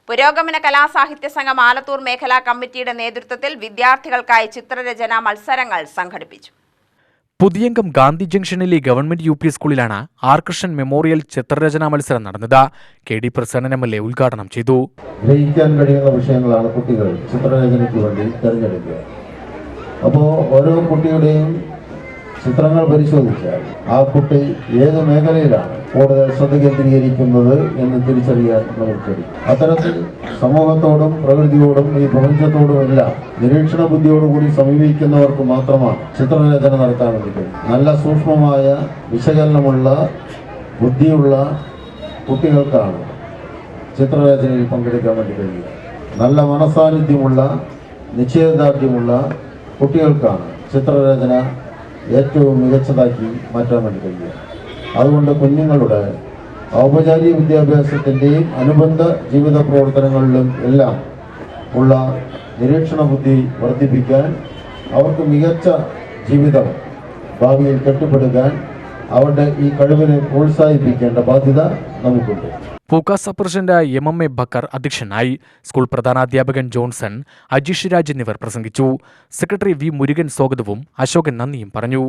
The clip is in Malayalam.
പുരോഗമന കലാസാഹിത്യ സംഘം ആലത്തൂർ മേഖലാ കമ്മിറ്റിയുടെ നേതൃത്വത്തിൽ വിദ്യാർത്ഥികൾക്കായി ചിത്രരചനാ മത്സരങ്ങൾ സംഘടിപ്പിച്ചു. പുതിയംഗം ഗാന്ധി ജംഗ്ഷനിലെ ഗവൺമെന്റ് UP സ്കൂളിലാണ് ആർ കൃഷ്ണൻ മെമ്മോറിയൽ ചിത്രരചനാ മത്സരം നടന്നത്. KD പ്രസന്നൻ MLA ഉദ്ഘാടനം ചെയ്തു. ഗ്രഹിക്കാൻ കഴിയുന്ന വിഷയങ്ങളാണ് കുട്ടികൾ ചിത്രരചനയ്ക്ക് വേണ്ടി തിരഞ്ഞെടുക്കുക. അപ്പോൾ ഓരോ കുട്ടിയുടെയും ചിത്രങ്ങൾ പരിശോധിച്ചാൽ ആ കുട്ടി ഏത് മേഖലയിലാണ് കൂടുതൽ ശ്രദ്ധ കേന്ദ്രീകരിക്കുന്നത് എന്ന് തിരിച്ചറിയാൻ നമുക്ക് കഴിയും. അത്തരത്തിൽ സമൂഹത്തോടും പ്രകൃതിയോടും ഈ പ്രപഞ്ചത്തോടും എല്ലാം നിരീക്ഷണ ബുദ്ധിയോടുകൂടി സമീപിക്കുന്നവർക്ക് മാത്രമാണ് ചിത്രരചന നടത്താൻ വേണ്ടി കഴിയും. നല്ല സൂക്ഷ്മമായ വിശകലനമുള്ള ബുദ്ധിയുള്ള കുട്ടികൾക്കാണ് ചിത്രരചനയിൽ പങ്കെടുക്കാൻ വേണ്ടി കഴിയുക. നല്ല മനസാന്നിധ്യമുള്ള നിശ്ചയദാർഢ്യമുള്ള കുട്ടികൾക്കാണ് ചിത്രരചന ഏറ്റവും മികച്ചതാക്കി മാറ്റാൻ വേണ്ടി കഴിയുക. അതുകൊണ്ട് കുഞ്ഞുങ്ങളുടെ ഔപചാരിക വിദ്യാഭ്യാസത്തിൻ്റെയും അനുബന്ധ ജീവിത പ്രവർത്തനങ്ങളിലും എല്ലാം ഉള്ള നിരീക്ഷണ ബുദ്ധി വർദ്ധിപ്പിക്കാൻ, അവർക്ക് മികച്ച ജീവിതം ഭാവിയിൽ കെട്ടിപ്പടുക്കാൻ അവരുടെ ഈ കഴിവിനെ പ്രോത്സാഹിപ്പിക്കേണ്ട ബാധ്യത നമുക്കുണ്ട്. പൂക്കാസ പ്രസിഡന്റ് MMA ബക്കർ അധ്യക്ഷനായി. സ്കൂൾ പ്രധാനാധ്യാപകൻ ജോൺസൺ, അജീഷ് രാജ് എന്നിവർ പ്രസംഗിച്ചു. സെക്രട്ടറി V മുരുകൻ സ്വാഗതവും അശോകൻ നന്ദിയും പറഞ്ഞു.